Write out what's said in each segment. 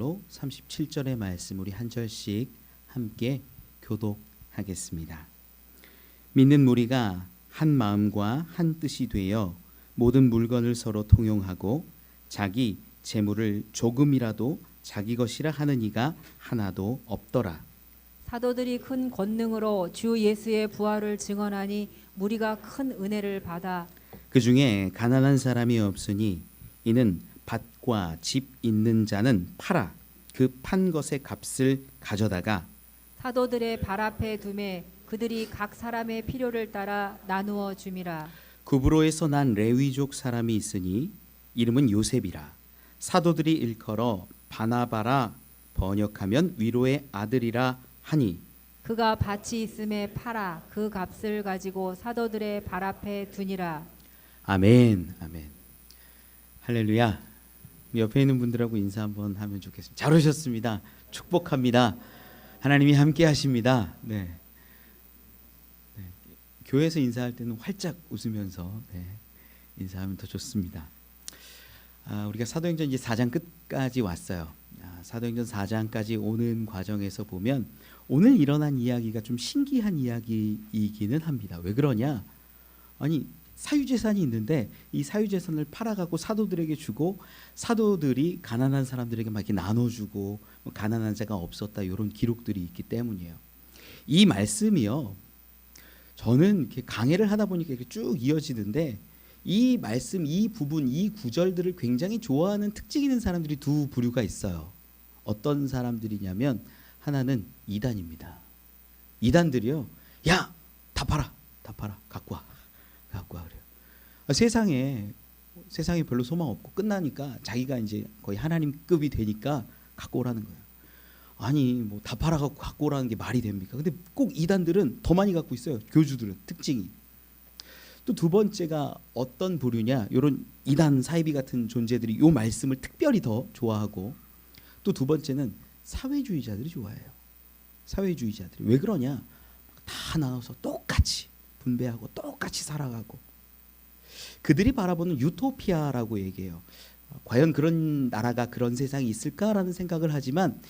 37절의 말씀 우리 한 절씩 함께 교독하겠습니다. 믿는 무리가 한 마음과 한 뜻이 되어 모든 물건을 서로 통용하고 자기 재물을 조금이라도 자기 것이라 하는 이가 하나도 없더라. 사도들이 큰 권능으로 주 예수의 부활을 증언하니 무리가 큰 은혜를 받아 그 중에 가난한 사람이 없으니 이는 밭과 집 있는 자는 팔아 그 판 것의 값을 가져다가 사도들의 발 앞에 두매 그들이 각 사람의 필요를 따라 나누어 줌이라. 구브로에서 난 레위족 사람이 있으니 이름은 요셉이라. 사도들이 일컬어 바나바라 번역하면 위로의 아들이라 하니 그가 밭이 있음에 팔아 그 값을 가지고 사도들의 발 앞에 두니라. 아멘. 아멘. 할렐루야. 옆에 있는 분들하고 인사 한번 하면 좋겠습니다. 잘 오셨습니다. 축복합니다. 하나님이 함께 하십니다. 네. 교회에서 인사할 때는 활짝 웃으면서 인사하면 더 좋습니다. 우리가 사도행전 이제 4장 끝까지 왔어요. 사도행전 4장까지 오는 과정에서 보면 오늘 일어난 이야기가 좀 신기한 이야기이기는 합니다. 왜 그러냐? 아니 사유재산이 있는데 이 사유재산을 팔아가고 사도들에게 주고 사도들이 가난한 사람들에게 막 이렇게 나눠주고 가난한 자가 없었다 이런 기록들이 있기 때문이에요. 이 말씀이요. 저는 이렇게 강해를 하다 보니까 이렇게 쭉 이어지는데 이 말씀, 이 부분, 이 구절들을 굉장히 좋아하는 특징 있는 사람들이 두 부류가 있어요. 어떤 사람들이냐면 하나는 이단입니다. 이단들이요. 야, 다 팔아, 갖고 와 그래요. 세상에 별로 소망 없고 끝나니까 자기가 이제 거의 하나님급이 되니까 갖고 오라는 거예요. 아니 뭐 다 팔아갖고 갖고 오라는 게 말이 됩니까? 근데 꼭 이단들은 더 많이 갖고 있어요. 교주들은 특징이. 또 두 번째가 어떤 부류냐? 이런 이단 사이비 같은 존재들이 이 말씀을 특별히 더 좋아하고 또 두 번째는 사회주의자들이 좋아해요. 사회주의자들이 왜 그러냐? 다 나눠서 똑같이 분배하고 똑같이 살아가고 그들이 바라보는 유토피아라고 얘기해요. 과연 그런 나라가 그런 세상이 있을까라는 생각을 하지만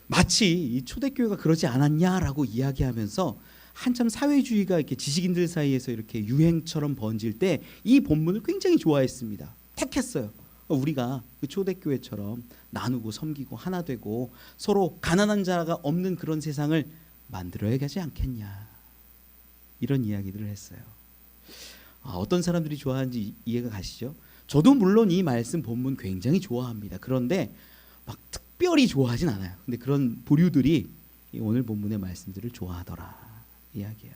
마치 이 초대교회가 그러지 않았냐라고 이야기하면서 한참 사회주의가 이렇게 지식인들 사이에서 이렇게 유행처럼 번질 때 이 본문을 굉장히 좋아했습니다. 택했어요. 우리가 그 초대교회처럼 나누고 섬기고 하나 되고 서로 가난한 자가 없는 그런 세상을 만들어야 하지 않겠냐 이런 이야기들을 했어요. 어떤 사람들이 좋아하는지 이해가 가시죠? 저도 물론 이 말씀 본문 굉장히 좋아합니다. 그런데 막 특별히 좋아하진 않아요. 근데 그런 부류들이 오늘 본문의 말씀들을 좋아하더라 이야기예요.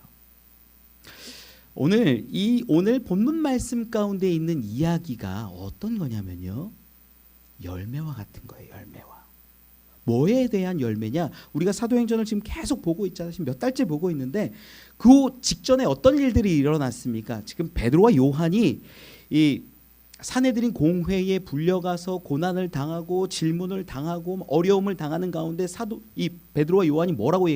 오늘 본문 말씀 가운데 있는 이야기가 어떤 거냐면요. 열매와 같은 거예요. 열매와. 뭐에 대한 열매냐? 우리가 사도행전을 지금 계속 보고 있잖아요. 지금 몇 달째 보고 있는데 그 직전에 어떤 일들이 일어났습니까? 지금 베드로와 요한이 이 사내들인 공회에 불려가서 고난을 당하고 질문을 당하고 어려움을 당하는 가운데 이 베드로와 요한이 뭐라고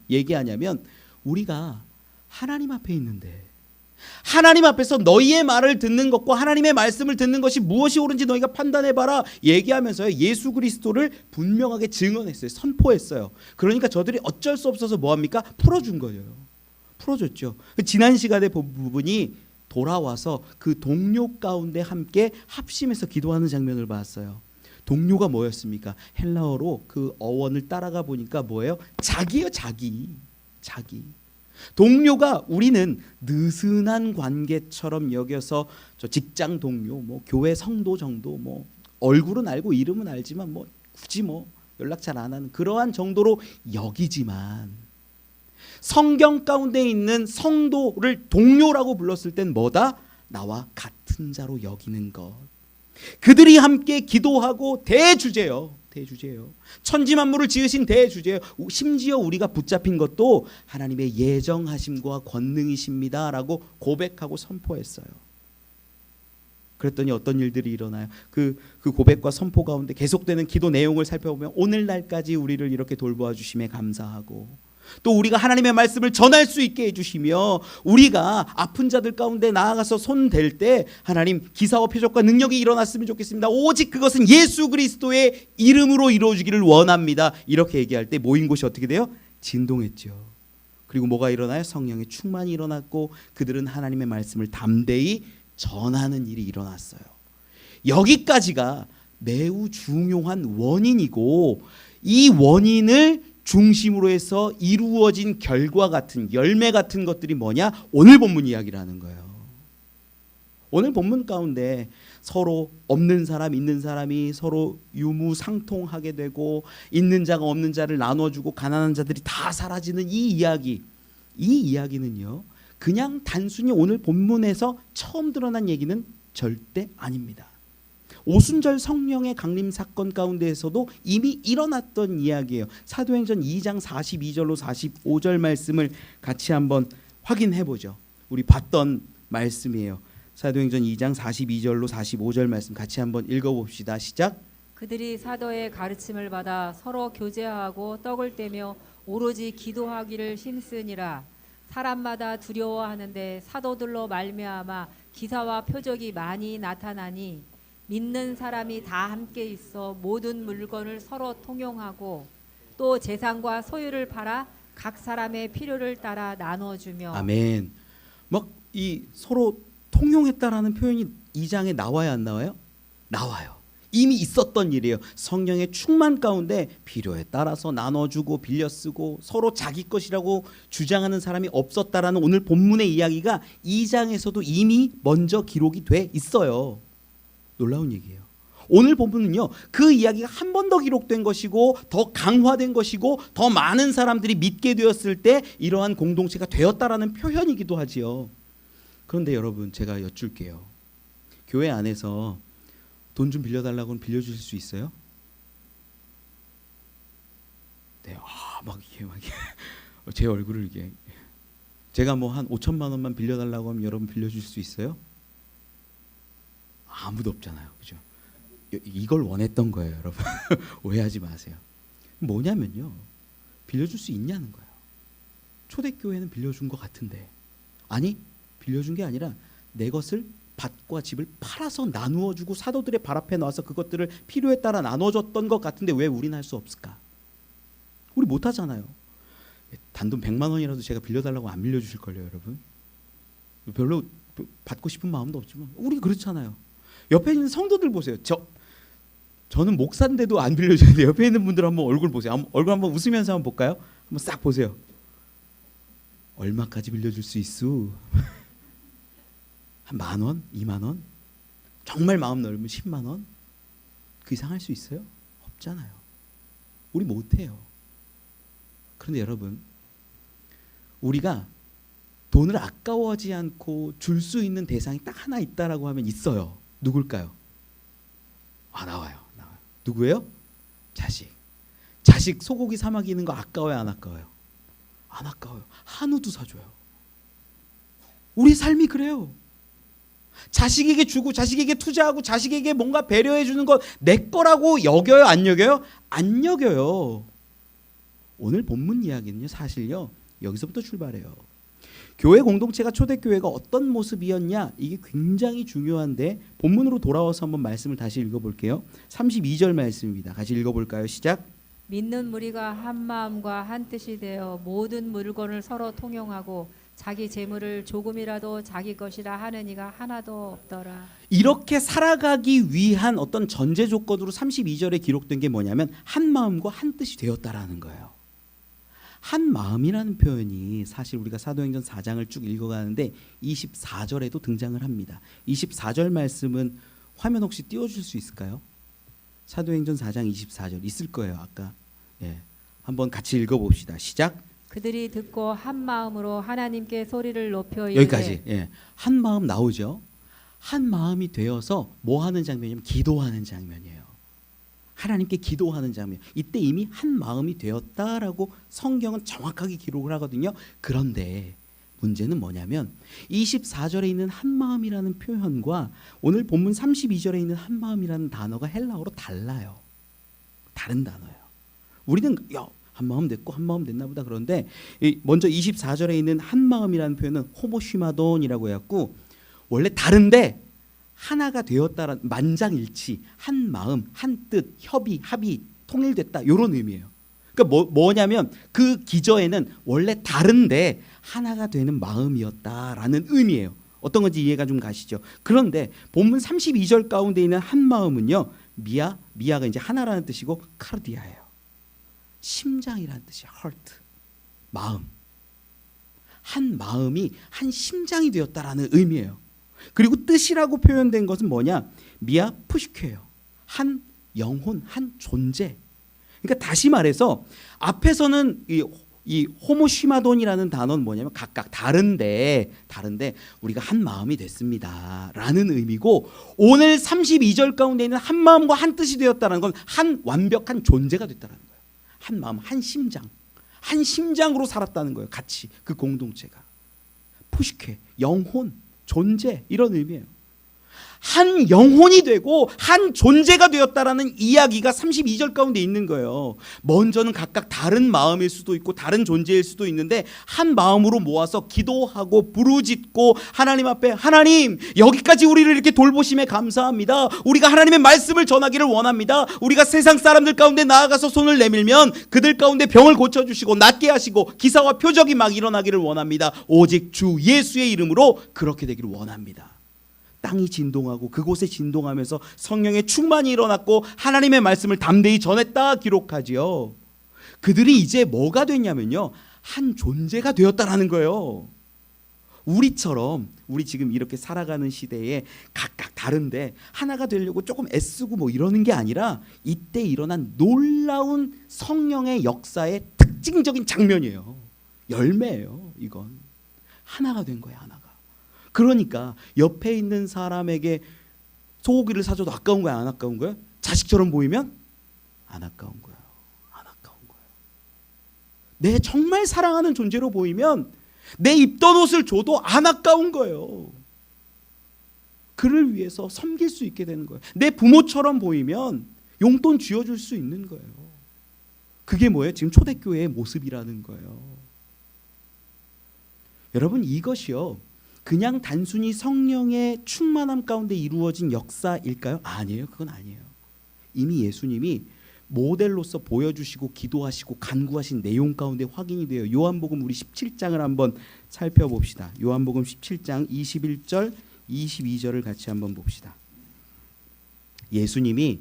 얘기하냐면 우리가 하나님 앞에 있는데 하나님 앞에서 너희의 말을 듣는 것과 하나님의 말씀을 듣는 것이 무엇이 옳은지 너희가 판단해봐라 얘기하면서요. 예수 그리스도를 분명하게 증언했어요. 선포했어요. 그러니까 저들이 어쩔 수 없어서 뭐합니까? 풀어준 거예요. 풀어줬죠. 지난 시간에 본 부분이 돌아와서 그 동료 가운데 함께 합심해서 기도하는 장면을 봤어요. 동료가 뭐였습니까? 헬라어로 그 어원을 따라가 보니까 뭐예요? 자기예요. 자기. 동료가 우리는 느슨한 관계처럼 여겨서 저 직장 동료, 뭐 교회 성도 정도, 뭐 얼굴은 알고 이름은 알지만 뭐 굳이 뭐 연락 잘 안 하는 그러한 정도로 여기지만 성경 가운데 있는 성도를 동료라고 불렀을 땐 뭐다? 나와 같은 자로 여기는 것. 그들이 함께 기도하고 대주제요. 천지 만물을 지으신 대주제요. 심지어 우리가 붙잡힌 것도 하나님의 예정하심과 권능이십니다라고 고백하고 선포했어요. 그랬더니 어떤 일들이 일어나요? 그 고백과 선포 가운데 계속되는 기도 내용을 살펴보면 오늘날까지 우리를 이렇게 돌보아 주심에 감사하고 또 우리가 하나님의 말씀을 전할 수 있게 해주시며 우리가 아픈 자들 가운데 나아가서 손 댈 때 하나님 기사와 표적과 능력이 일어났으면 좋겠습니다. 오직 그것은 예수 그리스도의 이름으로 이루어지기를 원합니다. 이렇게 얘기할 때 모인 곳이 어떻게 돼요? 진동했죠. 그리고 뭐가 일어나요? 성령의 충만이 일어났고 그들은 하나님의 말씀을 담대히 전하는 일이 일어났어요. 여기까지가 매우 중요한 원인이고 이 원인을 중심으로 해서 이루어진 결과 같은 열매 같은 것들이 뭐냐? 오늘 본문 이야기라는 거예요. 오늘 본문 가운데 서로 없는 사람 있는 사람이 서로 유무상통하게 되고 있는 자가 없는 자를 나눠주고 가난한 자들이 다 사라지는 이 이야기는요 그냥 단순히 오늘 본문에서 처음 드러난 얘기는 절대 아닙니다. 오순절 성령의 강림 사건 가운데에서도 이미 일어났던 이야기예요. 사도행전 2장 42절로 45절 말씀을 같이 한번 확인해 보죠. 우리 봤던 말씀이에요. 사도행전 2장 42절로 45절 말씀 같이 한번 읽어봅시다. 시작. 그들이 사도의 가르침을 받아 서로 교제하고 떡을 떼며 오로지 기도하기를 힘쓰니라. 사람마다 두려워하는데 사도들로 말미암아 기사와 표적이 많이 나타나니 믿는 사람이 다 함께 있어 모든 물건을 서로 통용하고 또 재산과 소유를 팔아 각 사람의 필요를 따라 나눠주며. 아멘. 막 이 서로 통용했다라는 표현이 2장에 나와야 안 나와요? 나와요. 이미 있었던 일이에요. 성령의 충만 가운데 필요에 따라서 나눠주고 빌려 쓰고 서로 자기 것이라고 주장하는 사람이 없었다라는 오늘 본문의 이야기가 2장에서도 이미 먼저 기록이 돼 있어요. 놀라운 얘기예요. 오늘 본문은요 그 이야기가 한 번 더 기록된 것이고 더 강화된 것이고 더 많은 사람들이 믿게 되었을 때 이러한 공동체가 되었다라는 표현이기도 하지요. 그런데 여러분 제가 여쭐게요. 교회 안에서 돈 좀 빌려달라고는 빌려주실 수 있어요? 네, 막 이게 제 얼굴을 이게 제가 뭐 한 5천만 원만 빌려달라고 하면 여러분 빌려줄 수 있어요? 아무도 없잖아요, 그죠? 이걸 원했던 거예요, 여러분. 오해하지 마세요. 뭐냐면요, 빌려줄 수 있냐는 거예요. 초대교회는 빌려준 것 같은데, 아니 빌려준 게 아니라 내 것을 밭과 집을 팔아서 나누어주고 사도들의 발 앞에 나와서 그것들을 필요에 따라 나눠줬던 것 같은데 왜 우리는 할 수 없을까? 우리 못하잖아요. 단돈 100만 원이라도 제가 빌려달라고 안 빌려주실 걸요, 여러분. 별로 받고 싶은 마음도 없지만 우리 그렇잖아요. 옆에 있는 성도들 보세요. 저는 목사인데도 안 빌려주는데 옆에 있는 분들 한번 얼굴 보세요. 얼굴 한번 웃으면서 한번 볼까요? 한번 싹 보세요. 얼마까지 빌려줄 수 있어? 한 10,000원? 20,000원? 정말 마음 넓으면 10만 원? 그 이상 할 수 있어요? 없잖아요. 우리 못해요. 그런데 여러분, 우리가 돈을 아까워하지 않고 줄 수 있는 대상이 딱 하나 있다라고 하면 있어요. 누굴까요? 나와요. 누구예요? 자식 소고기 사 먹이는 거 아까워요, 안 아까워요? 안 아까워요. 한우도 사줘요. 우리 삶이 그래요. 자식에게 주고 자식에게 투자하고 자식에게 뭔가 배려해 주는 것 내 거라고 여겨요, 안 여겨요? 안 여겨요. 오늘 본문 이야기는요, 사실요 여기서부터 출발해요. 교회 공동체가 초대교회가 어떤 모습이었냐, 이게 굉장히 중요한데 본문으로 돌아와서 한번 말씀을 다시 읽어볼게요. 32절 말씀입니다. 같이 읽어볼까요? 시작. 믿는 무리가 한 마음과 한 뜻이 되어 모든 물건을 서로 통용하고 자기 재물을 조금이라도 자기 것이라 하는 이가 하나도 없더라. 이렇게 살아가기 위한 어떤 전제 조건으로 32절에 기록된 게 뭐냐면 한 마음과 한 뜻이 되었다라는 거예요. 한 마음이라는 표현이 사실 우리가 사도행전 4장을 쭉 읽어가는데 24절에도 등장을 합니다. 24절 말씀은 화면 혹시 띄워줄 수 있을까요? 사도행전 4장 24절 있을 거예요. 아까 한번 같이 읽어봅시다. 시작. 그들이 듣고 한 마음으로 하나님께 소리를 높여 이르되. 여기까지. 한 마음 나오죠. 한 마음이 되어서 뭐 하는 장면이냐면 기도하는 장면이에요. 하나님께 기도하는 장면. 이때 이미 한 마음이 되었다라고 성경은 정확하게 기록을 하거든요. 그런데 문제는 뭐냐면 24절에 있는 한 마음이라는 표현과 오늘 본문 32절에 있는 한 마음이라는 단어가 헬라어로 달라요. 다른 단어예요. 우리는 한 마음 됐고 한 마음 됐나 보다. 그런데 먼저 24절에 있는 한 마음이라는 표현은 호모시마돈이라고 해갖고 원래 다른데 하나가 되었다라는 만장일치, 한 마음, 한 뜻, 협의, 합의, 통일됐다 이런 의미예요. 그러니까 뭐냐면 그 기저에는 원래 다른데 하나가 되는 마음이었다라는 의미예요. 어떤 건지 이해가 좀 가시죠? 그런데 본문 32절 가운데 있는 한 마음은요, 미아가 이제 하나라는 뜻이고 카르디아예요. 심장이라는 뜻이에요. heart, 마음. 한 마음이 한 심장이 되었다라는 의미예요. 그리고 뜻이라고 표현된 것은 뭐냐? 미아 푸시케예요. 한 영혼, 한 존재. 그러니까 다시 말해서 앞에서는 이 호모시마돈이라는 단어는 뭐냐면 각각 다른데 우리가 한 마음이 됐습니다라는 의미고, 오늘 32절 가운데 있는 한 마음과 한 뜻이 되었다는 건 한 완벽한 존재가 됐다는 거예요. 한 마음, 한 심장, 한 심장으로 살았다는 거예요. 같이 그 공동체가 푸시케, 영혼, 존재 이런 의미예요. 한 영혼이 되고 한 존재가 되었다라는 이야기가 32절 가운데 있는 거예요. 먼저는 각각 다른 마음일 수도 있고 다른 존재일 수도 있는데 한 마음으로 모아서 기도하고 부르짖고 하나님 앞에, 하나님 여기까지 우리를 이렇게 돌보심에 감사합니다. 우리가 하나님의 말씀을 전하기를 원합니다. 우리가 세상 사람들 가운데 나아가서 손을 내밀면 그들 가운데 병을 고쳐주시고 낫게 하시고 기사와 표적이 막 일어나기를 원합니다. 오직 주 예수의 이름으로 그렇게 되기를 원합니다. 땅이 진동하고 그곳에 진동하면서 성령의 충만이 일어났고 하나님의 말씀을 담대히 전했다 기록하지요. 그들이 이제 뭐가 됐냐면요, 한 존재가 되었다라는 거예요. 우리처럼 우리 지금 이렇게 살아가는 시대에 각각 다른데 하나가 되려고 조금 애쓰고 뭐 이러는 게 아니라 이때 일어난 놀라운 성령의 역사의 특징적인 장면이에요. 열매예요. 이건 하나가 된 거예요. 하나가. 그러니까 옆에 있는 사람에게 소고기를 사줘도 아까운 거야, 안 아까운 거야? 자식처럼 보이면 안 아까운 거야, 안 아까운 거야. 내 정말 사랑하는 존재로 보이면 내 입던 옷을 줘도 안 아까운 거예요. 그를 위해서 섬길 수 있게 되는 거예요. 내 부모처럼 보이면 용돈 쥐어줄 수 있는 거예요. 그게 뭐예요? 지금 초대교회의 모습이라는 거예요. 여러분, 이것이요, 그냥 단순히 성령의 충만함 가운데 이루어진 역사일까요? 아니에요. 그건 아니에요. 이미 예수님이 모델로서 보여주시고 기도하시고 간구하신 내용 가운데 확인이 돼요. 요한복음 우리 17장을 한번 살펴봅시다. 요한복음 17장 21절 22절을 같이 한번 봅시다. 예수님이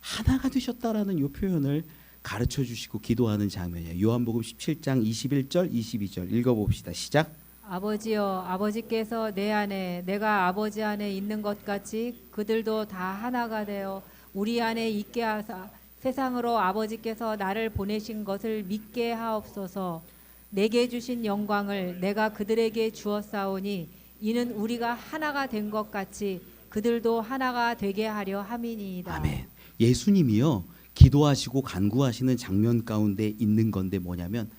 하나가 되셨다라는 이 표현을 가르쳐 주시고 기도하는 장면이에요. 요한복음 17장 21절 22절 읽어봅시다. 시작. 아버지여, 아버지께서 내 안에 내가 아버지 안에 있는 것 같이 그들도 다 하나가 되어 우리 안에 있게 하사 세상으로 아버지께서 나를 보내신 것을 믿게 하옵소서. 내게 주신 영광을 내가 그들에게 주었사오니 이는 우리가 하나가 된 것 같이 그들도 하나가 되게 하려 함이니이다. 아멘. 예수님이요, 기도하시고 간구하시는 장면 가운데 있는 건데 뭐냐면,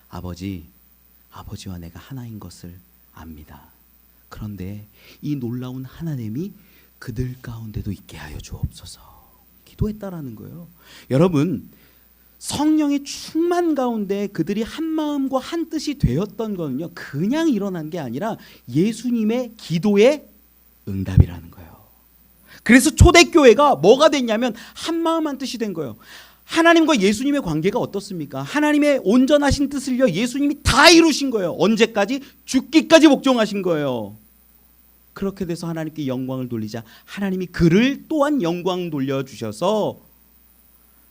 아버지와 내가 하나인 것을 압니다. 그런데 이 놀라운 하나됨이 그들 가운데도 있게 하여 주옵소서. 기도했다라는 거예요. 여러분, 성령의 충만 가운데 그들이 한 마음과 한 뜻이 되었던 거는요, 그냥 일어난 게 아니라 예수님의 기도의 응답이라는 거예요. 그래서 초대교회가 뭐가 됐냐면 한 마음 한 뜻이 된 거예요. 하나님과 예수님의 관계가 어떻습니까? 하나님의 온전하신 뜻을요, 예수님이 다 이루신 거예요. 언제까지? 죽기까지 복종하신 거예요. 그렇게 돼서 하나님께 영광을 돌리자 하나님이 그를 또한 영광 돌려주셔서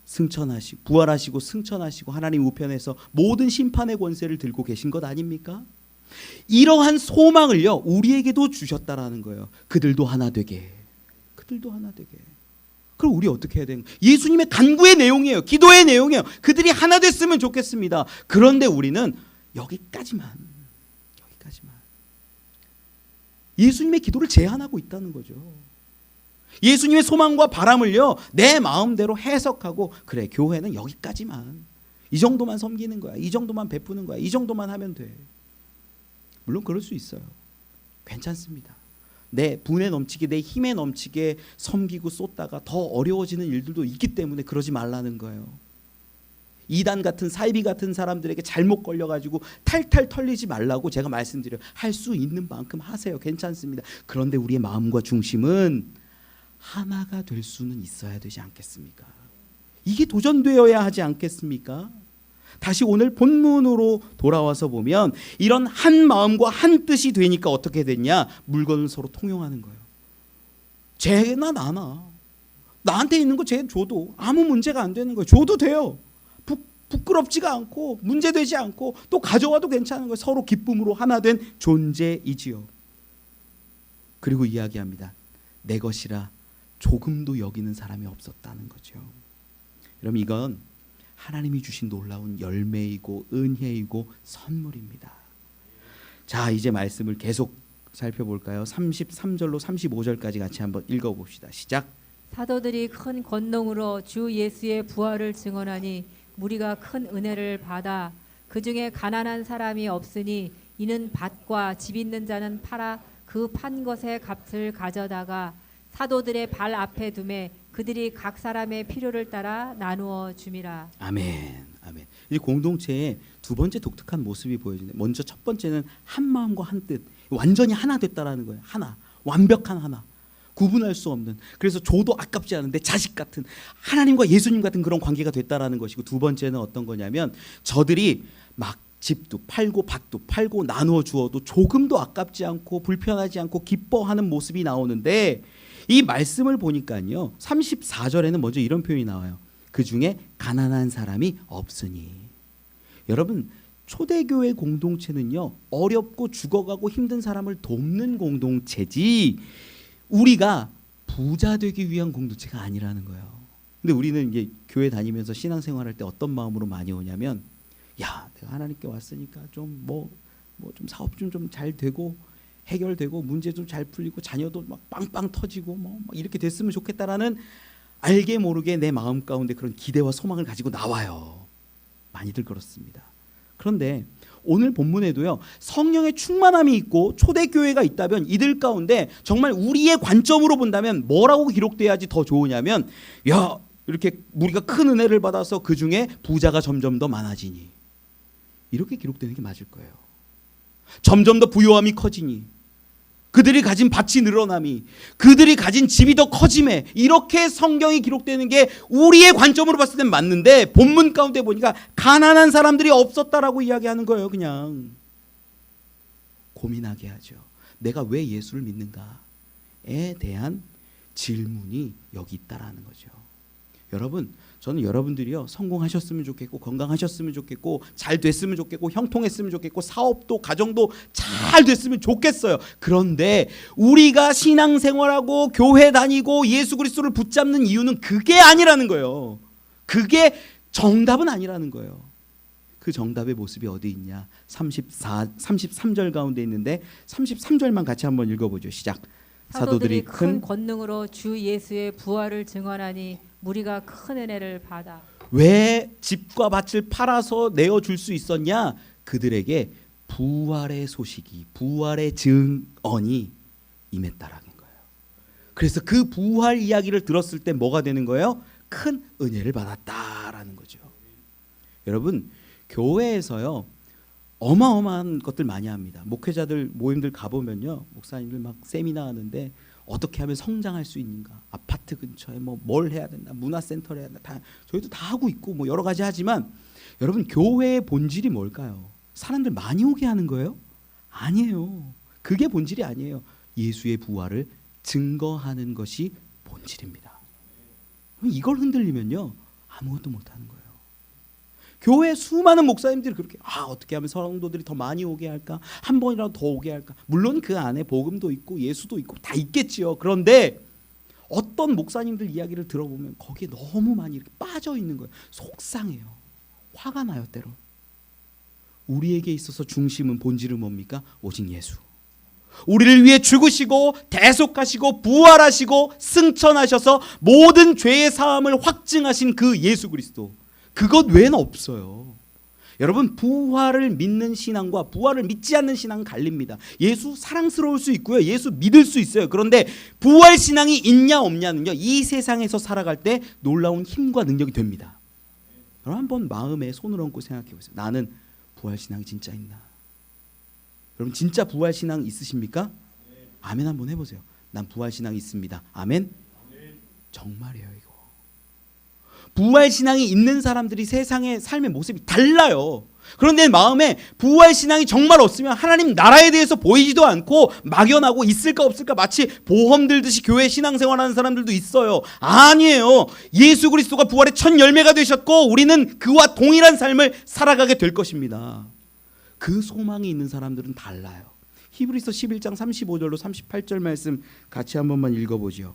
승천하시고 부활하시고 승천하시고 하나님 우편에서 모든 심판의 권세를 들고 계신 것 아닙니까? 이러한 소망을요, 우리에게도 주셨다라는 거예요. 그들도 하나 되게. 그들도 하나 되게. 그럼 우리 어떻게 해야 되는 거예요? 예수님의 간구의 내용이에요. 기도의 내용이에요. 그들이 하나 됐으면 좋겠습니다. 그런데 우리는 여기까지만. 예수님의 기도를 제한하고 있다는 거죠. 예수님의 소망과 바람을요, 내 마음대로 해석하고, 그래, 교회는 여기까지만, 이 정도만 섬기는 거야, 이 정도만 베푸는 거야, 이 정도만 하면 돼. 물론 그럴 수 있어요. 괜찮습니다. 내 분에 넘치게, 내 힘에 넘치게 섬기고 쏟다가 더 어려워지는 일들도 있기 때문에 그러지 말라는 거예요. 이단 같은 사이비 같은 사람들에게 잘못 걸려가지고 탈탈 털리지 말라고 제가 말씀드려요. 할 수 있는 만큼 하세요. 괜찮습니다. 그런데 우리의 마음과 중심은 하나가 될 수는 있어야 되지 않겠습니까? 이게 도전되어야 하지 않겠습니까? 다시 오늘 본문으로 돌아와서 보면 이런 한 마음과 한 뜻이 되니까 어떻게 됐냐? 물건을 서로 통용하는 거예요. 쟤나 나나 나한테 있는 거 쟤 줘도 아무 문제가 안 되는 거예요. 줘도 돼요. 부끄럽지가 않고 문제되지 않고 또 가져와도 괜찮은 거예요. 서로 기쁨으로 하나 된 존재이지요. 그리고 이야기합니다. 내 것이라 조금도 여기는 사람이 없었다는 거죠. 여러분 이건 하나님이 주신 놀라운 열매이고 은혜이고 선물입니다. 자, 이제 말씀을 계속 살펴볼까요? 33절로 35절까지 같이 한번 읽어봅시다. 시작. 사도들이 큰 권능으로 주 예수의 부활을 증언하니 무리가 큰 은혜를 받아 그 중에 가난한 사람이 없으니 이는 밭과 집 있는 자는 팔아 그 판 것의 값을 가져다가 사도들의 발 앞에 두매 그들이 각 사람의 필요를 따라 나누어 줌이라. 아멘. 아멘. 이 공동체의 두 번째 독특한 모습이 보여지네. 먼저 첫 번째는 한 마음과 한 뜻, 완전히 하나 됐다라는 거예요. 하나, 완벽한 하나, 구분할 수 없는. 그래서 줘도 아깝지 않은데 자식 같은 하나님과 예수님 같은 그런 관계가 됐다라는 것이고, 두 번째는 어떤 거냐면 저들이 막 집도 팔고 밭도 팔고 나누어 주어도 조금도 아깝지 않고 불편하지 않고 기뻐하는 모습이 나오는데, 이 말씀을 보니까요 34절에는 먼저 이런 표현이 나와요. 그 중에 가난한 사람이 없으니. 여러분 초대교회 공동체는요 어렵고 죽어가고 힘든 사람을 돕는 공동체지 우리가 부자 되기 위한 공동체가 아니라는 거예요. 근데 우리는 이제 교회 다니면서 신앙생활할 때 어떤 마음으로 많이 오냐면, 야 내가 하나님께 왔으니까 좀 좀 사업 좀 잘 되고 해결되고 문제 좀 잘 풀리고 자녀도 막 빵빵 터지고 막 이렇게 됐으면 좋겠다라는 알게 모르게 내 마음 가운데 그런 기대와 소망을 가지고 나와요. 많이들 그렇습니다. 그런데 오늘 본문에도요 성령의 충만함이 있고 초대교회가 있다면 이들 가운데 정말 우리의 관점으로 본다면 뭐라고 기록돼야지 더 좋으냐면, 야 이렇게 우리가 큰 은혜를 받아서 그 중에 부자가 점점 더 많아지니, 이렇게 기록되는 게 맞을 거예요. 점점 더 부요함이 커지니, 그들이 가진 밭이 늘어남이, 그들이 가진 집이 더 커짐에, 이렇게 성경이 기록되는 게 우리의 관점으로 봤을 땐 맞는데 본문 가운데 보니까 가난한 사람들이 없었다라고 이야기하는 거예요. 그냥 고민하게 하죠. 내가 왜 예수를 믿는가에 대한 질문이 여기 있다라는 거죠. 여러분 저는 여러분들이요 성공하셨으면 좋겠고 건강하셨으면 좋겠고 잘 됐으면 좋겠고 형통했으면 좋겠고 사업도 가정도 잘 됐으면 좋겠어요. 그런데 우리가 신앙생활하고 교회 다니고 예수 그리스도를 붙잡는 이유는 그게 아니라는 거예요. 그게 정답은 아니라는 거예요. 그 정답의 모습이 어디 있냐? 33절 가운데 있는데 33절만 같이 한번 읽어보죠. 시작. 사도들이 큰 권능으로 주 예수의 부활을 증언하니 무리가 큰 은혜를 받아. 왜 집과 밭을 팔아서 내어줄 수 있었냐? 그들에게 부활의 소식이, 부활의 증언이 임했다라는 거예요. 그래서 그 부활 이야기를 들었을 때 뭐가 되는 거예요? 큰 은혜를 받았다라는 거죠. 여러분 교회에서요 어마어마한 것들 많이 합니다. 목회자들 모임들 가보면요 목사님들 막 세미나 하는데 어떻게 하면 성장할 수 있는가, 아파트 근처에 뭘 해야 된다, 문화센터를 해야 된다, 다 저희도 다 하고 있고 여러 가지 하지만 여러분 교회의 본질이 뭘까요? 사람들 많이 오게 하는 거예요? 아니에요. 그게 본질이 아니에요. 예수의 부활을 증거하는 것이 본질입니다. 이걸 흔들리면요 아무것도 못하는 거예요. 교회 수많은 목사님들이 그렇게 어떻게 하면 성도들이 더 많이 오게 할까? 한 번이라도 더 오게 할까? 물론 그 안에 복음도 있고 예수도 있고 다 있겠지요. 그런데 어떤 목사님들 이야기를 들어보면 거기에 너무 많이 이렇게 빠져 있는 거예요. 속상해요. 화가 나요 때로. 우리에게 있어서 중심은 본질은 뭡니까? 오직 예수. 우리를 위해 죽으시고 대속하시고 부활하시고 승천하셔서 모든 죄의 사함을 확증하신 그 예수 그리스도. 그것 외에는 없어요. 여러분 부활을 믿는 신앙과 부활을 믿지 않는 신앙은 갈립니다. 예수 사랑스러울 수 있고요. 예수 믿을 수 있어요. 그런데 부활 신앙이 있냐 없냐는요 이 세상에서 살아갈 때 놀라운 힘과 능력이 됩니다. 여러분 한번 마음에 손을 얹고 생각해 보세요. 나는 부활 신앙이 진짜 있나? 여러분 진짜 부활 신앙 있으십니까? 아멘 한번 해보세요. 난 부활 신앙 있습니다. 아멘. 정말이에요 이거. 부활 신앙이 있는 사람들이 세상의 삶의 모습이 달라요. 그런데 마음에 부활 신앙이 정말 없으면 하나님 나라에 대해서 보이지도 않고 막연하고 있을까 없을까 마치 보험 들듯이 교회 신앙생활하는 사람들도 있어요. 아니에요. 예수 그리스도가 부활의 첫 열매가 되셨고 우리는 그와 동일한 삶을 살아가게 될 것입니다. 그 소망이 있는 사람들은 달라요. 히브리서 11장 35절로 38절 말씀 같이 한 번만 읽어보죠.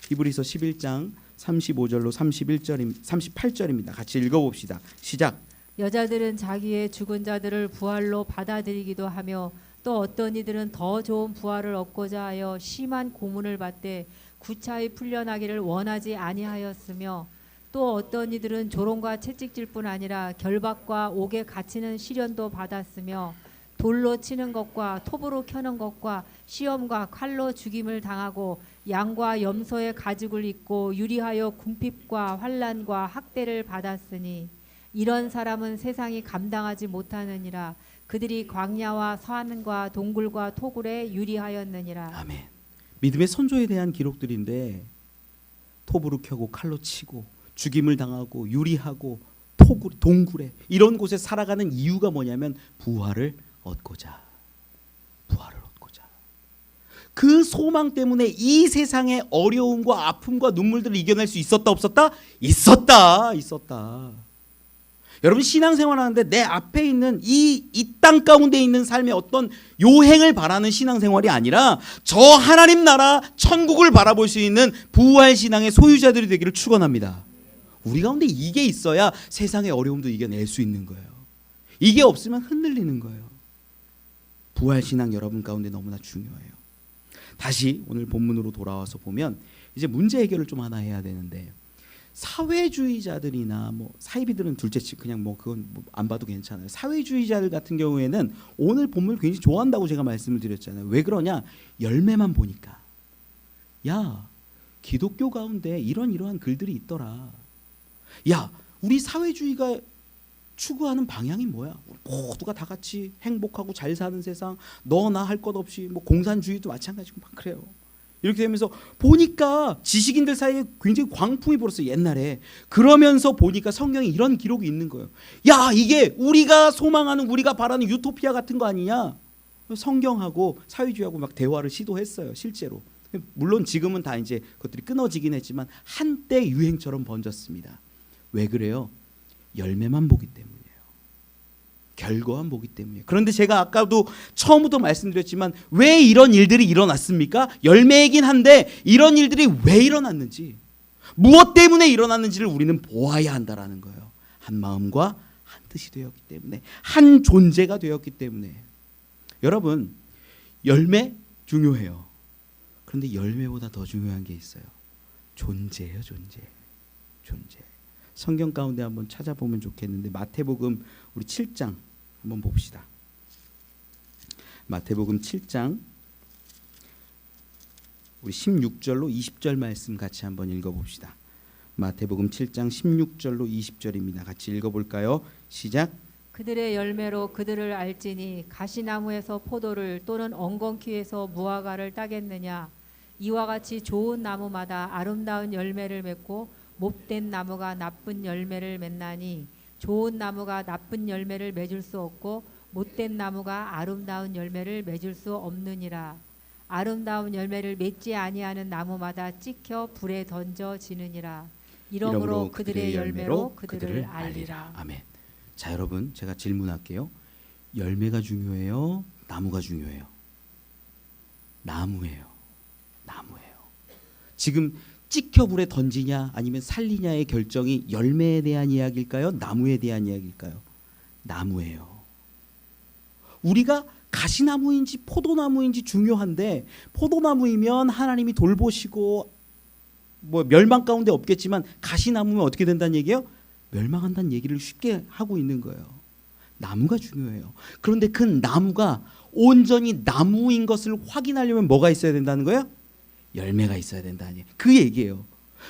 히브리서 11장 35절로 38절입니다. 같이 읽어봅시다. 시작. 여자들은 자기의 죽은 자들을 부활로 받아들이기도 하며 또 어떤 이들은 더 좋은 부활을 얻고자 하여 심한 고문을 받되 구차히 풀려나기를 원하지 아니하였으며 또 어떤 이들은 조롱과 채찍질 뿐 아니라 결박과 옥에 갇히는 시련도 받았으며 돌로 치는 것과 톱으로 켜는 것과 시험과 칼로 죽임을 당하고 양과 염소의 가죽을 입고 유리하여 궁핍과 환난과 학대를 받았으니 이런 사람은 세상이 감당하지 못하느니라. 그들이 광야와 산과 동굴과 토굴에 유리하였느니라. 아멘. 믿음의 선조에 대한 기록들인데 톱으로 켜고 칼로 치고 죽임을 당하고 유리하고 토굴, 동굴에 이런 곳에 살아가는 이유가 뭐냐면 부활을 얻고자. 부활을 얻고자. 그 소망 때문에 이 세상의 어려움과 아픔과 눈물들을 이겨낼 수 있었다 없었다? 있었다. 여러분 신앙생활 하는데 내 앞에 있는 이 땅 가운데 있는 삶의 어떤 요행을 바라는 신앙생활이 아니라 저 하나님 나라 천국을 바라볼 수 있는 부활 신앙의 소유자들이 되기를 축원합니다. 우리 가운데 이게 있어야 세상의 어려움도 이겨낼 수 있는 거예요. 이게 없으면 흔들리는 거예요. 부활 신앙 여러분 가운데 너무나 중요해요. 다시 오늘 본문으로 돌아와서 보면 이제 문제 해결을 좀 하나 해야 되는데 사회주의자들이나 뭐 사이비들은 둘째치 그냥 뭐 그건 뭐 안 봐도 괜찮아요. 사회주의자들 같은 경우에는 오늘 본문을 굉장히 좋아한다고 제가 말씀을 드렸잖아요. 왜 그러냐? 열매만 보니까. 야, 기독교 가운데 이러한 글들이 있더라. 야, 우리 사회주의가 추구하는 방향이 뭐야? 모두가 다 같이 행복하고 잘 사는 세상, 너 나 할 것 없이 뭐 공산주의도 마찬가지고 막 그래요. 이렇게 되면서 보니까 지식인들 사이에 굉장히 광풍이 불었어요. 옛날에. 그러면서 보니까 성경에 이런 기록이 있는 거예요. 야, 이게 우리가 소망하는 우리가 바라는 유토피아 같은 거 아니냐? 성경하고 사회주의하고 막 대화를 시도했어요. 실제로. 물론 지금은 다 이제 그것들이 끊어지긴 했지만 한때 유행처럼 번졌습니다. 왜 그래요? 열매만 보기 때문이에요. 결과만 보기 때문이에요. 그런데 제가 아까도 처음부터 말씀드렸지만 왜 이런 일들이 일어났습니까? 열매이긴 한데 이런 일들이 왜 일어났는지, 무엇 때문에 일어났는지를 우리는 보아야 한다라는 거예요. 한 마음과 한 뜻이 되었기 때문에, 한 존재가 되었기 때문에. 여러분, 열매 중요해요. 그런데 열매보다 더 중요한 게 있어요. 존재예요, 존재. 성경 가운데 한번 찾아보면 좋겠는데 마태복음 우리 7장 한번 봅시다. 마태복음 7장 우리 16절로 20절 말씀 같이 한번 읽어봅시다. 마태복음 7장 16절로 20절입니다. 같이 읽어볼까요? 시작. 그들의 열매로 그들을 알지니 가시나무에서 포도를 또는 엉겅퀴에서 무화과를 따겠느냐. 이와 같이 좋은 나무마다 아름다운 열매를 맺고 못된 나무가 나쁜 열매를 맺나니 좋은 나무가 나쁜 열매를 맺을 수 없고 못된 나무가 아름다운 열매를 맺을 수 없느니라. 아름다운 열매를 맺지 아니하는 나무마다 찍혀 불에 던져지느니라. 이러므로 그들의 열매로 그들을 알리라. 아멘. 자, 여러분, 제가 질문할게요. 열매가 중요해요? 나무가 중요해요? 나무예요. 지금 찍혀 불에 던지냐 아니면 살리냐의 결정이 열매에 대한 이야기일까요? 나무에 대한 이야기일까요? 나무예요. 우리가 가시나무인지 포도나무인지 중요한데, 포도나무이면 하나님이 돌보시고 뭐 멸망 가운데 없겠지만 가시나무면 어떻게 된다는 얘기예요? 멸망한다는 얘기를 쉽게 하고 있는 거예요. 나무가 중요해요. 그런데 그 나무가 온전히 나무인 것을 확인하려면 뭐가 있어야 된다는 거예요? 열매가 있어야 된다는 그 얘기예요.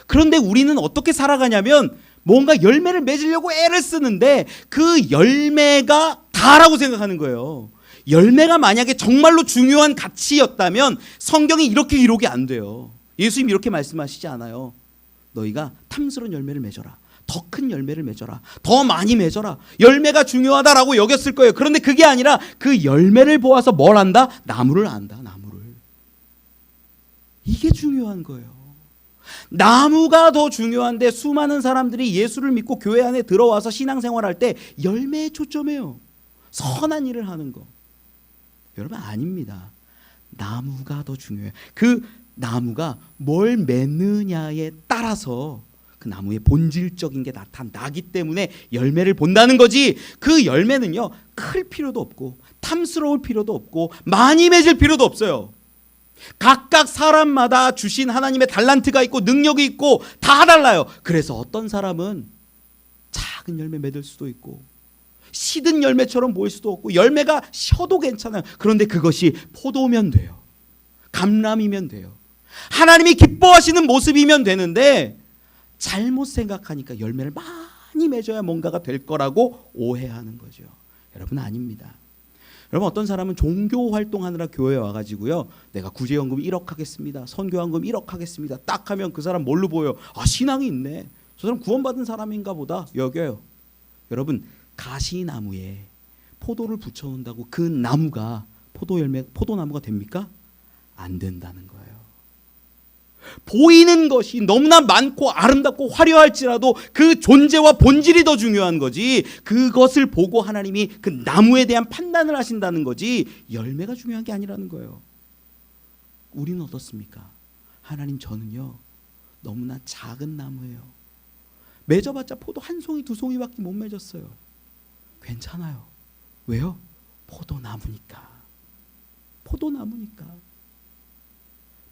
그런데 우리는 어떻게 살아가냐면 뭔가 열매를 맺으려고 애를 쓰는데 그 열매가 다라고 생각하는 거예요. 열매가 만약에 정말로 중요한 가치였다면 성경이 이렇게 기록이 안 돼요. 예수님이 이렇게 말씀하시지 않아요. 너희가 탐스러운 열매를 맺어라. 더 큰 열매를 맺어라. 더 많이 맺어라. 열매가 중요하다라고 여겼을 거예요. 그런데 그게 아니라 그 열매를 보아서 뭘 안다? 나무를 안다. 나무를. 이게 중요한 거예요. 나무가 더 중요한데 수많은 사람들이 예수를 믿고 교회 안에 들어와서 신앙생활할 때 열매에 초점해요. 선한 일을 하는 거. 여러분 아닙니다. 나무가 더 중요해요. 그 나무가 뭘 맺느냐에 따라서 그 나무의 본질적인 게 나타나기 때문에 열매를 본다는 거지. 그 열매는요 클 필요도 없고 탐스러울 필요도 없고 많이 맺을 필요도 없어요. 각각 사람마다 주신 하나님의 달란트가 있고 능력이 있고 다 달라요. 그래서 어떤 사람은 작은 열매 맺을 수도 있고 시든 열매처럼 보일 수도 없고 열매가 쉬어도 괜찮아요. 그런데 그것이 포도면 돼요. 감람이면 돼요. 하나님이 기뻐하시는 모습이면 되는데 잘못 생각하니까 열매를 많이 맺어야 뭔가가 될 거라고 오해하는 거죠. 여러분 아닙니다. 여러분 어떤 사람은 종교 활동하느라 교회에 와가지고요, 내가 구제연금 1억 하겠습니다, 선교연금 1억 하겠습니다 딱 하면 그 사람 뭘로 보여요? 아 신앙이 있네, 저 사람 구원받은 사람인가 보다 여겨요. 여러분 가시나무에 포도를 붙여놓는다고 그 나무가 포도나무가 됩니까? 안 된다는 거예요. 보이는 것이 너무나 많고 아름답고 화려할지라도 그 존재와 본질이 더 중요한 거지. 그것을 보고 하나님이 그 나무에 대한 판단을 하신다는 거지 열매가 중요한 게 아니라는 거예요. 우리는 어떻습니까? 하나님 저는요 너무나 작은 나무예요. 맺어봤자 포도 한 송이 두 송이밖에 못 맺었어요. 괜찮아요. 왜요? 포도나무니까. 포도나무니까.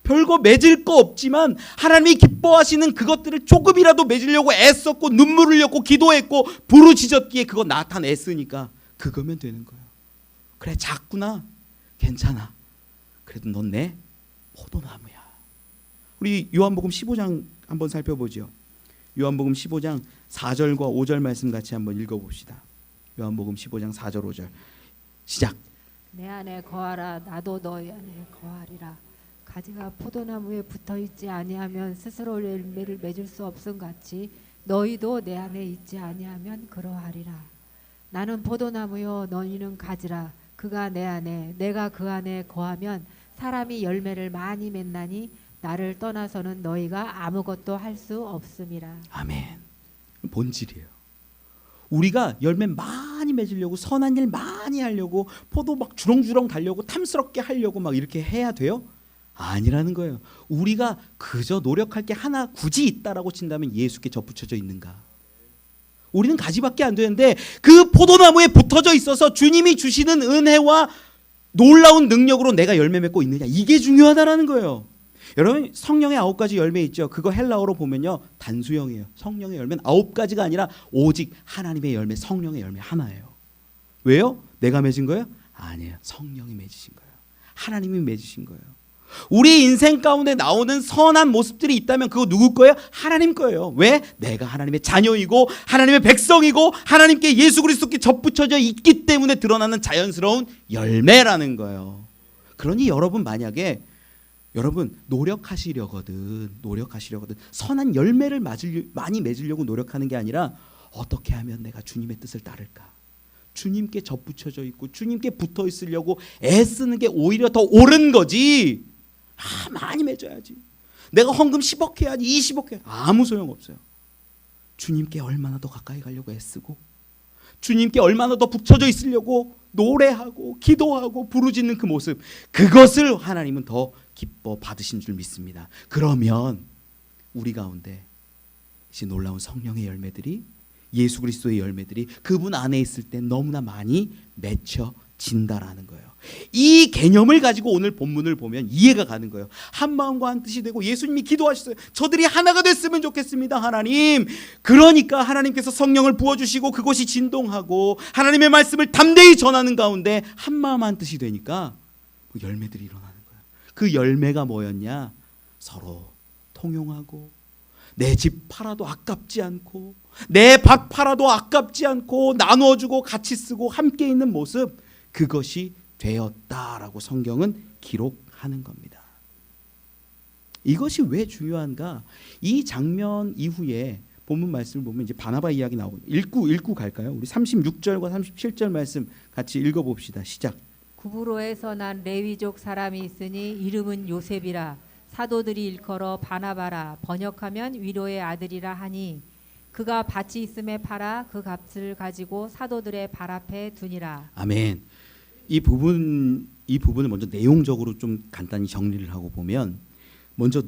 별거 맺을 거 없지만 하나님이 기뻐하시는 그것들을 조금이라도 맺으려고 애썼고 눈물 흘렸고 기도했고 부르짖었기에 그거 나타냈으니까 그거면 되는 거예요. 그래 작구나. 괜찮아. 그래도 넌 내 포도나무야. 우리 요한복음 15장 한번 살펴보죠. 요한복음 15장 4절과 5절 말씀 같이 한번 읽어봅시다. 요한복음 15장 4절 5절 시작. 내 안에 거하라 나도 너희 안에 거하리라. 가지가 포도나무에 붙어있지 아니하면 스스로 열매를 맺을 수 없음 같이 너희도 내 안에 있지 아니하면 그러하리라. 나는 포도나무요 너희는 가지라. 그가 내 안에 내가 그 안에 거하면 사람이 열매를 많이 맺나니 나를 떠나서는 너희가 아무것도 할 수 없음이라. 아멘. 본질이에요. 우리가 열매 많이 맺으려고 선한 일 많이 하려고 포도 막 주렁주렁 달려고 탐스럽게 하려고 막 이렇게 해야 돼요? 아니라는 거예요. 우리가 그저 노력할 게 하나 굳이 있다라고 친다면 예수께 접붙여져 있는가? 우리는 가지밖에 안 되는데 그 포도나무에 붙어져 있어서 주님이 주시는 은혜와 놀라운 능력으로 내가 열매 맺고 있느냐, 이게 중요하다라는 거예요. 여러분 성령의 9가지 열매 있죠. 그거 헬라어로 보면요 단수형이에요. 성령의 열매는 9가지가 아니라 오직 하나님의 열매, 성령의 열매 하나예요. 왜요? 내가 맺은 거예요? 아니에요. 성령이 맺으신 거예요. 하나님이 맺으신 거예요. 우리 인생 가운데 나오는 선한 모습들이 있다면 그거 누구 거예요? 하나님 거예요. 왜? 내가 하나님의 자녀이고 하나님의 백성이고 하나님께 예수 그리스도께 접붙여져 있기 때문에 드러나는 자연스러운 열매라는 거예요. 그러니 여러분 만약에 여러분 노력하시려거든 선한 열매를 많이 맺으려고 노력하는 게 아니라 어떻게 하면 내가 주님의 뜻을 따를까, 주님께 접붙여져 있고 주님께 붙어 있으려고 애쓰는 게 오히려 더 옳은 거지. 많이 맺어야지, 내가 헌금 10억 해야지 20억 해야지, 아무 소용없어요. 주님께 얼마나 더 가까이 가려고 애쓰고 주님께 얼마나 더 붙여져 있으려고 노래하고 기도하고 부르짖는 그 모습, 그것을 하나님은 더 기뻐 받으신 줄 믿습니다. 그러면 우리 가운데 이제 놀라운 성령의 열매들이, 예수 그리스도의 열매들이 그분 안에 있을 때 너무나 많이 맺혀진다라는 거예요. 이 개념을 가지고 오늘 본문을 보면 이해가 가는 거예요. 한 마음과 한 뜻이 되고 예수님이 기도하셨어요. 저들이 하나가 됐으면 좋겠습니다 하나님. 그러니까 하나님께서 성령을 부어주시고 그것이 진동하고 하나님의 말씀을 담대히 전하는 가운데 한 마음 한 뜻이 되니까 열매들이 일어나는 거예요. 그 열매가 뭐였냐? 서로 통용하고 내 집 팔아도 아깝지 않고 내 밭 팔아도 아깝지 않고 나눠주고 같이 쓰고 함께 있는 모습, 그것이 되었다라고 성경은 기록하는 겁니다. 이것이 왜 중요한가? 이 장면 이후에 본문 말씀을 보면 이제 바나바 이야기 나오고 읽고 갈까요? 우리 36절과 37절 말씀 같이 읽어봅시다. 시작. 구브로에서 난 레위족 사람이 있으니 이름은 요셉이라. 사도들이 일컬어 바나바라, 번역하면 위로의 아들이라 하니 그가 밭이 있음에 팔아 그 값을 가지고 사도들의 발 앞에 두니라. 아멘. 이 부분을 먼저 내용적으로 좀 간단히 정리를 하고 보면, 먼저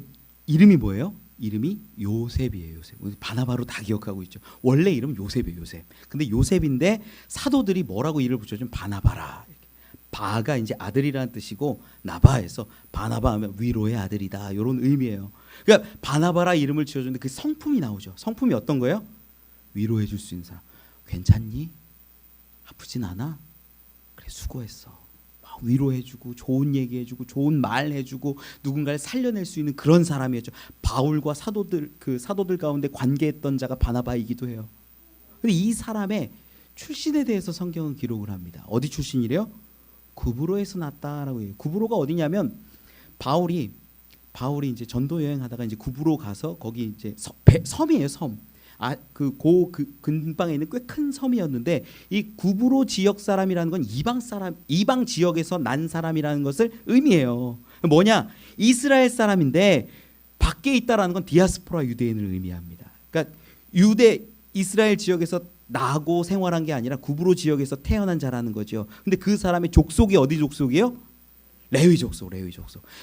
이름이 뭐예요? 이름이 요셉이에요. 요셉. 바나바로 다 기억하고 있죠. 원래 이름 요셉이에요. 요셉. 근데 요셉인데 사도들이 뭐라고 이름을 붙여주면 바나바라. 바가 이제 아들이라는 뜻이고 나바에서 바나바 하면 위로의 아들이다, 이런 의미예요. 그러니까 바나바라 이름을 지어주는데 그 성품이 나오죠. 성품이 어떤 거예요? 위로해 줄 수 있는 사람. 괜찮니? 아프진 않아? 그래, 수고했어. 막 위로해주고 좋은 얘기해주고 좋은 말 해주고 누군가를 살려낼 수 있는 그런 사람이었죠. 바울과 사도들 가운데 관계했던 자가 바나바이기도 해요. 근데 이 사람의 출신에 대해서 성경은 기록을 합니다. 어디 출신이래요? 구브로에서 났다라고 해요. 구브로가 어디냐면 바울이 이제 전도 여행하다가 이제 구브로 가서 거기 이제 섬이에요, 섬. 그 근방에 있는 꽤 큰 섬이었는데, 이 구브로 지역 사람이라는 건 이방 지역에서 난 사람이라는 것을 의미해요. 뭐냐? 이스라엘 사람인데 밖에 있다라는 건 디아스포라 유대인을 의미합니다. 그러니까 이스라엘 지역에서 나고 생활한 게 아니라 구브로 지역에서 태어난 자라는 거죠. 근데 그 사람의 족속이 어디 족속이에요? 레위 족속.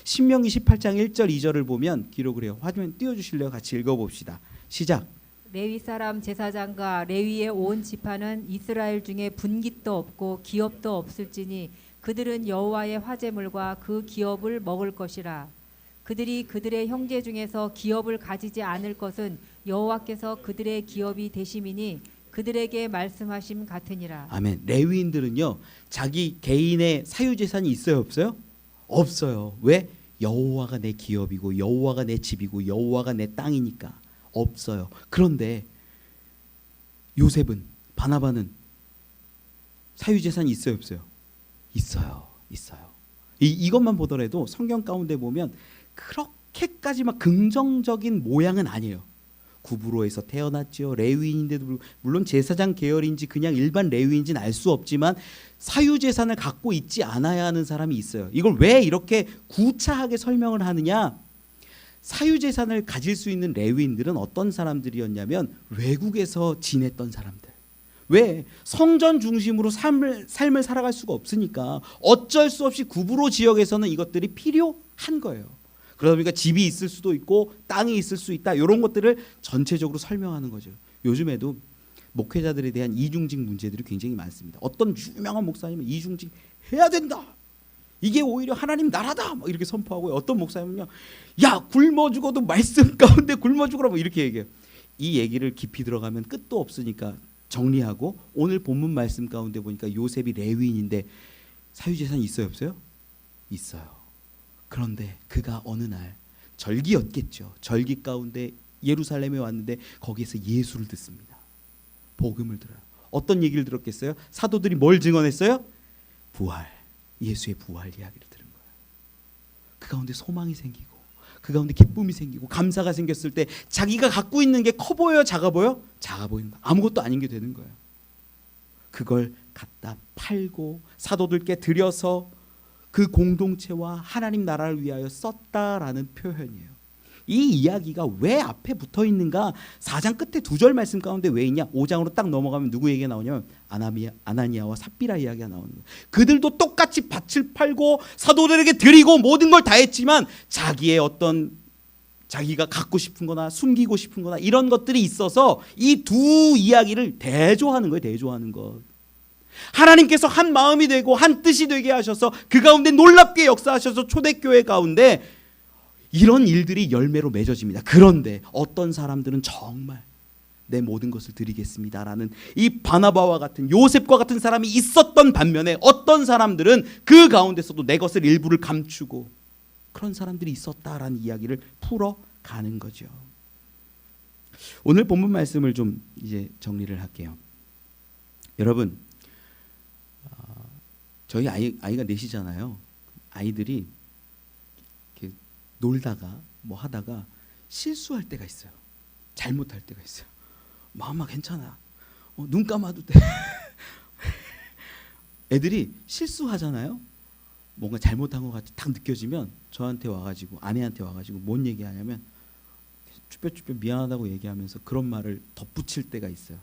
신명기 18장 1절 2절을 보면 기록을 해요. 화면 띄워주실래요? 같이 읽어봅시다. 시작. 레위 사람 제사장과 레위의 온 지파는 이스라엘 중에 분깃도 없고 기업도 없을지니 그들은 여호와의 화제물과 그 기업을 먹을 것이라. 그들이 그들의 형제 중에서 기업을 가지지 않을 것은 여호와께서 그들의 기업이 되심이니 그들에게 말씀하심 같으니라. 아멘. 레위인들은요, 자기 개인의 사유재산이 있어요, 없어요? 없어요. 왜? 여호와가 내 기업이고 여호와가 내 집이고 여호와가 내 땅이니까 없어요. 그런데 요셉은, 바나바는 사유재산이 있어요, 없어요? 있어요. 이것만 보더라도 성경 가운데 보면 그렇게까지 막 긍정적인 모양은 아니에요. 구브로에서 태어났죠. 레위인인데도 물론 제사장 계열인지 그냥 일반 레위인지는 알 수 없지만 사유재산을 갖고 있지 않아야 하는 사람이 있어요. 이걸 왜 이렇게 구차하게 설명을 하느냐? 사유재산을 가질 수 있는 레위인들은 어떤 사람들이었냐면 외국에서 지냈던 사람들. 왜? 성전 중심으로 삶을 살아갈 수가 없으니까 어쩔 수 없이 구브로 지역에서는 이것들이 필요한 거예요. 그러다 보니까 집이 있을 수도 있고 땅이 있을 수 있다, 이런 것들을 전체적으로 설명하는 거죠. 요즘에도 목회자들에 대한 이중직 문제들이 굉장히 많습니다. 어떤 유명한 목사님은 이중직 해야 된다, 이게 오히려 하나님 나라다, 막 이렇게 선포하고요. 어떤 목사님은요, 야 굶어 죽어도 말씀 가운데 굶어 죽으라, 뭐 이렇게 얘기해요. 이 얘기를 깊이 들어가면 끝도 없으니까 정리하고, 오늘 본문 말씀 가운데 보니까 요셉이 레위인인데 사유재산이 있어요, 없어요? 있어요. 그런데 그가 어느 날 절기였겠죠. 절기 가운데 예루살렘에 왔는데 거기에서 예수를 듣습니다. 복음을 들어요. 어떤 얘기를 들었겠어요? 사도들이 뭘 증언했어요? 부활, 예수의 부활 이야기를 들은 거예요. 그 가운데 소망이 생기고 그 가운데 기쁨이 생기고 감사가 생겼을 때 자기가 갖고 있는 게 커 보여요, 작아 보여? 작아 보이는 거. 아무것도 아닌 게 되는 거예요. 그걸 갖다 팔고 사도들께 드려서 그 공동체와 하나님 나라를 위하여 썼다라는 표현이에요. 이 이야기가 왜 앞에 붙어 있는가? 4장 끝에 2절 말씀 가운데 왜 있냐? 5장으로 딱 넘어가면 누구 얘기가 나오냐면 아나니아와 삽비라 이야기가 나오는 거예요. 그들도 똑같이 밭을 팔고 사도들에게 드리고 모든 걸 다 했지만 자기의 어떤 자기가 갖고 싶은 거나 숨기고 싶은 거나 이런 것들이 있어서 이 두 이야기를 대조하는 거예요. 대조하는 것. 하나님께서 한 마음이 되고 한 뜻이 되게 하셔서 그 가운데 놀랍게 역사하셔서 초대교회 가운데 이런 일들이 열매로 맺어집니다. 그런데 어떤 사람들은 정말 내 모든 것을 드리겠습니다라는 이 바나바와 같은 요셉과 같은 사람이 있었던 반면에 어떤 사람들은 그 가운데서도 내 것을 일부를 감추고 그런 사람들이 있었다라는 이야기를 풀어가는 거죠. 오늘 본문 말씀을 좀 이제 정리를 할게요. 여러분, 저희 아이가 넷이잖아요. 아이들이 이렇게 놀다가 뭐 하다가 실수할 때가 있어요. 잘못할 때가 있어요. 마음아 괜찮아. 눈 감아도 돼. 애들이 실수하잖아요. 뭔가 잘못한 것 같이 딱 느껴지면 저한테 와가지고 아내한테 와가지고 뭔 얘기하냐면 쭈뼛쭈뼛 미안하다고 얘기하면서 그런 말을 덧붙일 때가 있어요.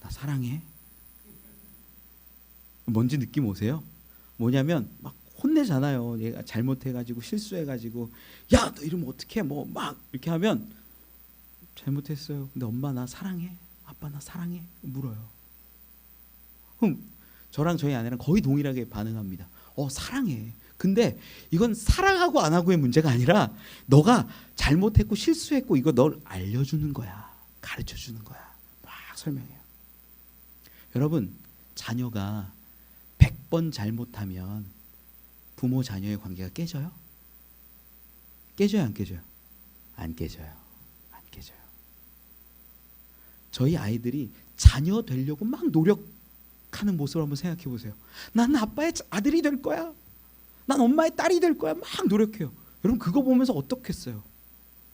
나 사랑해. 뭔지 느낌 오세요? 뭐냐면 막 혼내잖아요. 얘가 잘못해가지고 실수해가지고 야 너 이러면 어떡해 뭐 막 이렇게 하면 잘못했어요. 근데 엄마 나 사랑해. 아빠 나 사랑해. 물어요. 그럼 저랑 저희 아내랑 거의 동일하게 반응합니다. 사랑해. 근데 이건 사랑하고 안 하고의 문제가 아니라 너가 잘못했고 실수했고 이거 널 알려주는 거야. 가르쳐주는 거야. 막 설명해요. 여러분, 자녀가 100번 잘못하면 부모 자녀의 관계가 깨져요? 깨져요 안 깨져요? 안 깨져요. 안 깨져요. 저희 아이들이 자녀 되려고 막 노력하는 모습을 한번 생각해 보세요. 난 아빠의 아들이 될 거야. 난 엄마의 딸이 될 거야. 막 노력해요. 여러분 그거 보면서 어떻겠어요?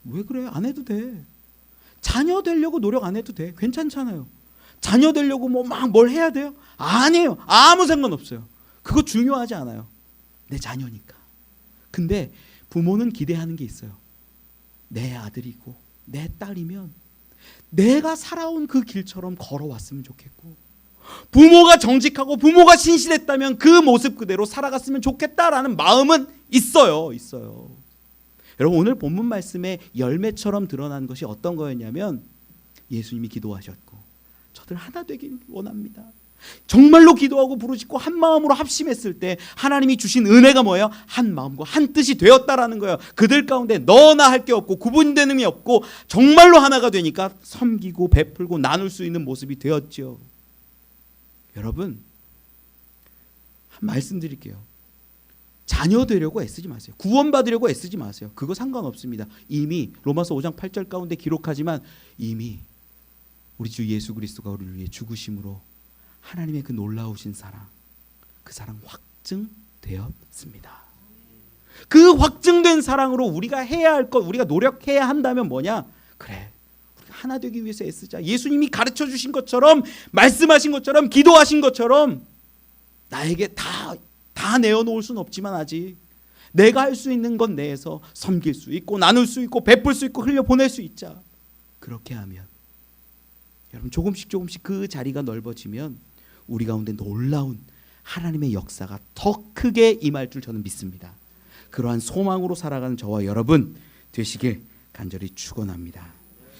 왜 그래? 안 해도 돼. 자녀 되려고 노력 안 해도 돼. 괜찮잖아요. 자녀 되려고 뭐 막 뭘 해야 돼요? 아니에요. 아무 상관없어요. 그거 중요하지 않아요. 내 자녀니까. 근데 부모는 기대하는 게 있어요. 내 아들이고 내 딸이면 내가 살아온 그 길처럼 걸어왔으면 좋겠고 부모가 정직하고 부모가 신실했다면 그 모습 그대로 살아갔으면 좋겠다라는 마음은 있어요. 있어요. 여러분 오늘 본문 말씀의 열매처럼 드러난 것이 어떤 거였냐면 예수님이 기도하셨고 저들 하나 되길 원합니다. 정말로 기도하고 부르짖고 한 마음으로 합심했을 때 하나님이 주신 은혜가 뭐예요? 한 마음과 한 뜻이 되었다라는 거예요. 그들 가운데 너나 할 게 없고 구분되는 게 없고 정말로 하나가 되니까 섬기고 베풀고 나눌 수 있는 모습이 되었죠. 여러분 말씀드릴게요. 자녀 되려고 애쓰지 마세요. 구원받으려고 애쓰지 마세요. 그거 상관없습니다. 이미 로마서 5장 8절 가운데 기록하지만 이미 우리 주 예수 그리스도가 우리를 위해 죽으심으로 하나님의 그 놀라우신 사랑, 그 사랑 확증되었습니다. 그 확증된 사랑으로 우리가 해야 할 것, 우리가 노력해야 한다면 뭐냐? 그래, 우리가 하나 되기 위해서 애쓰자. 예수님이 가르쳐 주신 것처럼, 말씀하신 것처럼, 기도하신 것처럼 나에게 다 내어놓을 수는 없지만 아직 내가 할 수 있는 것 내에서 섬길 수 있고 나눌 수 있고 베풀 수 있고 흘려보낼 수 있자. 그렇게 하면 여러분 조금씩 그 자리가 넓어지면 우리 가운데 놀라운 하나님의 역사가 더 크게 임할 줄 저는 믿습니다. 그러한 소망으로 살아가는 저와 여러분 되시길 간절히 축원합니다.